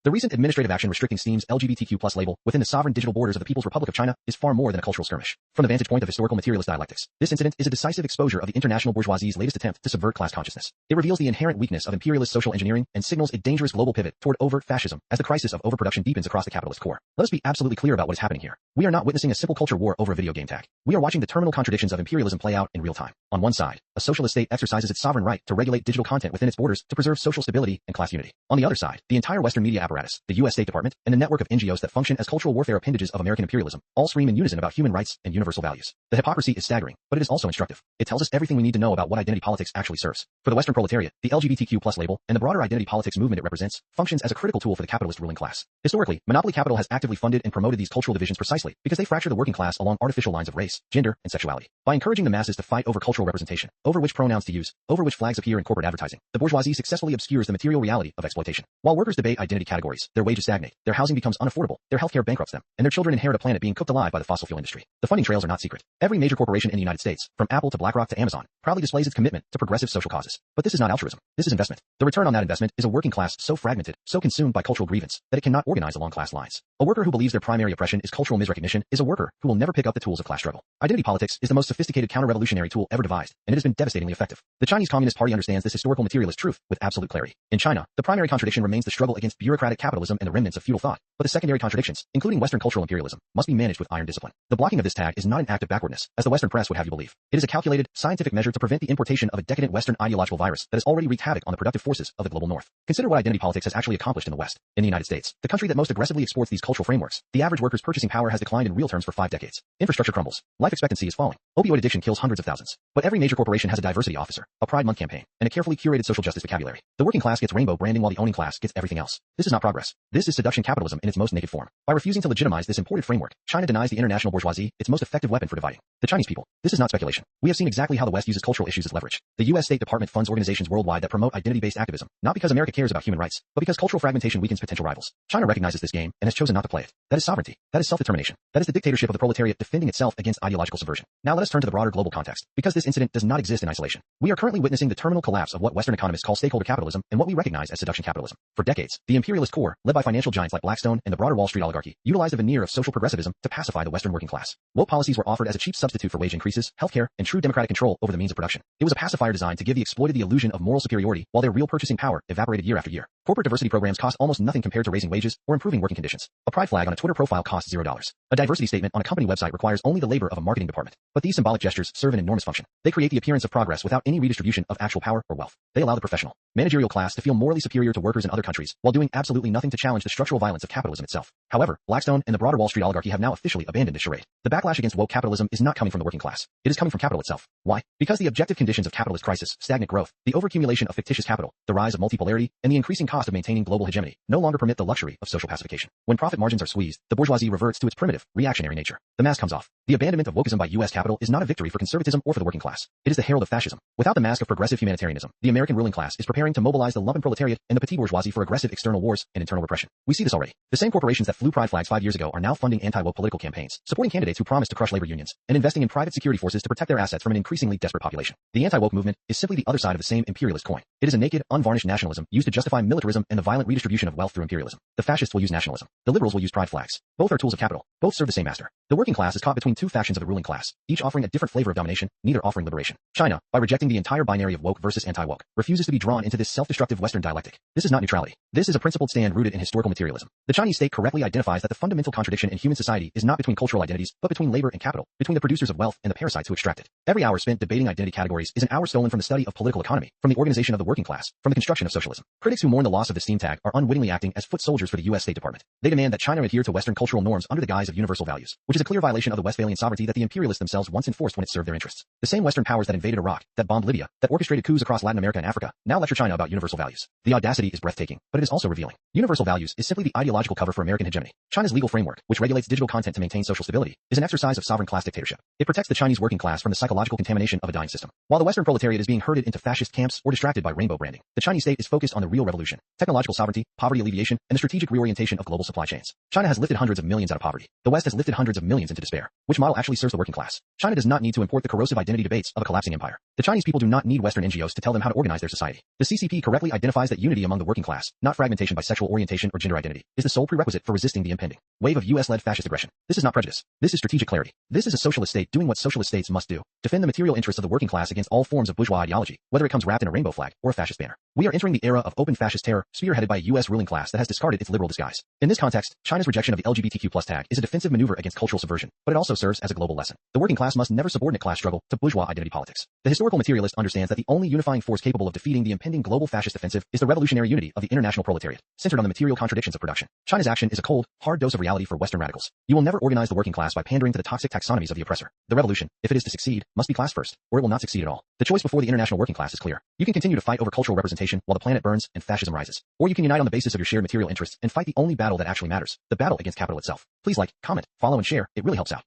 The recent administrative action restricting Steam's LGBTQ+ label within the sovereign digital borders of the People's Republic of China is far more than a cultural skirmish. From the vantage point of historical materialist dialectics, this incident is a decisive exposure of the international bourgeoisie's latest attempt to subvert class consciousness. It reveals the inherent weakness of imperialist social engineering and signals a dangerous global pivot toward overt fascism as the crisis of overproduction deepens across the capitalist core. Let us be absolutely clear about what is happening here. We are not witnessing a simple culture war over a video game tag. We are watching the terminal contradictions of imperialism play out in real time. On one side, a socialist state exercises its sovereign right to regulate digital content within its borders to preserve social stability and class unity. On the other side, the entire Western media apparatus, the U.S. State Department, and the network of NGOs that function as cultural warfare appendages of American imperialism all scream in unison about human rights and universal values. The hypocrisy is staggering, but it is also instructive. It tells us everything we need to know about what identity politics actually serves. For the Western proletariat, the LGBTQ+ label and the broader identity politics movement it represents functions as a critical tool for the capitalist ruling class. Historically, monopoly capital has actively funded and promoted these cultural divisions precisely because they fracture the working class along artificial lines of race, gender, and sexuality. By encouraging the masses to fight over cultural representation, over which pronouns to use, over which flags appear in corporate advertising, the bourgeoisie successfully obscures the material reality of exploitation. While workers debate identity categories, their wages stagnate, their housing becomes unaffordable, their healthcare bankrupts them, and their children inherit a planet being cooked alive by the fossil fuel industry. The funding trails are not secret. Every major corporation in the United States, from Apple to BlackRock to Amazon, proudly displays its commitment to progressive social causes. But this is not altruism. This is investment. The return on that investment is a working class so fragmented, so consumed by cultural grievance, that it cannot organize along class lines. A worker who believes their primary oppression is cultural misrecognition is a worker who will never pick up the tools of class struggle. Identity politics is the most sophisticated counter-revolutionary tool ever devised, and it has been devastatingly effective. The Chinese Communist Party understands this historical materialist truth with absolute clarity. In China, the primary contradiction remains the struggle against bureaucratic capitalism and the remnants of feudal thought, but the secondary contradictions, including Western cultural imperialism, must be managed with iron discipline. The blocking of this tag is not an act of backwardness, as the Western press would have you believe. It is a calculated, scientific measure to prevent the importation of a decadent Western ideological virus that has already wreaked havoc on the productive forces of the global North. Consider what identity politics has actually accomplished in the West. In the United States, the country that most aggressively exports these cultural frameworks, the average worker's purchasing power has declined in real terms for 5 decades. Infrastructure crumbles. Life expectancy is falling. Opioid addiction kills hundreds of thousands. But every major corporation has a diversity officer, a Pride Month campaign, and a carefully curated social justice vocabulary. The working class gets rainbow branding while the owning class gets everything else. This is not progress. This is seduction capitalism in its most naked form. By refusing to legitimize this imported framework, China denies the international bourgeoisie its most effective weapon for dividing the Chinese people. This is not speculation. We have seen exactly how the West uses cultural issues as leverage. The U.S. State Department funds organizations worldwide that promote identity-based activism, not because America cares about human rights, but because cultural fragmentation weakens potential rivals. China recognizes this game and has chosen not to play it. That is sovereignty. That is self-determination. That is the dictatorship of the proletariat defending itself against ideological subversion. Now let us turn to the broader global context, because this incident does not exist in isolation. We are currently witnessing the terminal collapse of what Western economists call stakeholder capitalism and what we recognize as seduction capitalism. For decades, the imperialist core, led by financial giants like Blackstone and the broader Wall Street oligarchy, utilized a veneer of social progressivism to pacify the Western working class. Woke policies were offered as a cheap substitute for wage increases, healthcare, and true democratic control over the means of production. It was a pacifier designed to give the exploited the illusion of moral superiority while their real purchasing power evaporated year after year. Corporate diversity programs cost almost nothing compared to raising wages or improving working conditions. A pride flag on a Twitter profile costs $0. A diversity statement on a company website requires only the labor of a marketing department. But these symbolic gestures serve an enormous function. They create the appearance of progress without any redistribution of actual power or wealth. They allow the professional, managerial class to feel morally superior to workers in other countries while doing absolutely nothing to challenge the structural violence of capitalism itself. However, Blackstone and the broader Wall Street oligarchy have now officially abandoned this charade. The backlash against woke capitalism is not coming from the working class. It is coming from capital itself. Why? Because the objective conditions of capitalist crisis, stagnant growth, the overaccumulation of fictitious capital, the rise of multipolarity, and the increasing cost of maintaining global hegemony no longer permit the luxury of social pacification. When profit margins are squeezed, the bourgeoisie reverts to its primitive, reactionary nature. The mask comes off. The abandonment of wokeism by U.S. capital is not a victory for conservatism or for the working class. It is the herald of fascism. Without the mask of progressive humanitarianism, the American ruling class is preparing to mobilize the lumpen proletariat and the petit bourgeoisie for aggressive external wars and internal repression. We see this already. The same corporations that flew pride flags 5 years ago are now funding anti-woke political campaigns, supporting candidates who promise to crush labor unions, and investing in private security forces to protect their assets from an increasingly desperate population. The anti-woke movement is simply the other side of the same imperialist coin. It is a naked, unvarnished nationalism used to justify militarism and the violent redistribution of wealth through imperialism. The fascists will use nationalism. The liberals will use pride flags. Both are tools of capital. Both serve the same master. The working class is caught between two factions of the ruling class, each offering a different flavor of domination, neither offering liberation. China, by rejecting the entire binary of woke versus anti-woke, refuses to be drawn into this self-destructive Western dialectic. This is not neutrality. This is a principled stand rooted in historical materialism. The Chinese state correctly identifies that the fundamental contradiction in human society is not between cultural identities, but between labor and capital, between the producers of wealth and the parasites who extract it. Every hour spent debating identity categories is an hour stolen from the study of political economy, from the organization of the working class, from the construction of socialism. Critics who mourn the loss of the steam tag are unwittingly acting as foot soldiers for the U.S. State Department. They demand that China adhere to Western cultural norms under the guise of universal values, which is a clear violation of the Westphalian sovereignty that the imperialists themselves once enforced when it served their interests. The same Western powers that invaded Iraq, that bombed Libya, that orchestrated coups across Latin America and Africa, now lecture China about universal values. The audacity is breathtaking, but it is also revealing. Universal values is simply the ideological cover for American hegemony. China's legal framework, which regulates digital content to maintain social stability, is an exercise of sovereign class dictatorship. It protects the Chinese working class from the psychological contamination of a dying system. While the Western proletariat is being herded into fascist camps or distracted by rainbow branding, the Chinese state is focused on the real revolution, technological sovereignty, poverty alleviation, and the strategic reorientation of global supply chains. China has lifted hundreds of millions out of poverty. The West has lifted hundreds of millions into despair. Which model actually serves the working class? China does not need to import the corrosive identity debates of a collapsing empire. The Chinese people do not need Western NGOs to tell them how to organize their society. The CCP correctly identifies that unity among the working class, not fragmentation by sexual orientation or gender identity, is the sole prerequisite for resisting the impending wave of US-led fascist aggression. This is not prejudice. This is strategic clarity. This is a socialist state doing what socialist states must do. Defend the material interests of the working class against all forms of bourgeois ideology, whether it comes wrapped in a rainbow flag or a fascist banner. We are entering the era of open fascist terror, spearheaded by a US ruling class that has discarded its liberal disguise. In this context, China's rejection of the LGBTQ+ tag is a defensive maneuver against cultural subversion, but it also serves as a global lesson. The working class must never subordinate class struggle to bourgeois identity politics. The historical materialist understands that the only unifying force capable of defeating the impending global fascist offensive is the revolutionary unity of the international proletariat, centered on the material contradictions of production. China's action is a cold, hard dose of reality for Western radicals. You will never organize the working class by pandering to the toxic taxonomies of the oppressor. The revolution, if it is to succeed, must be class first, or it will not succeed at all. The choice before the international working class is clear. You can continue to fight over cultural representation while the planet burns and fascism rises. Or you can unite on the basis of your shared material interests and fight the only battle that actually matters, the battle against capital itself. Please like, comment, follow, and share. It really helps out.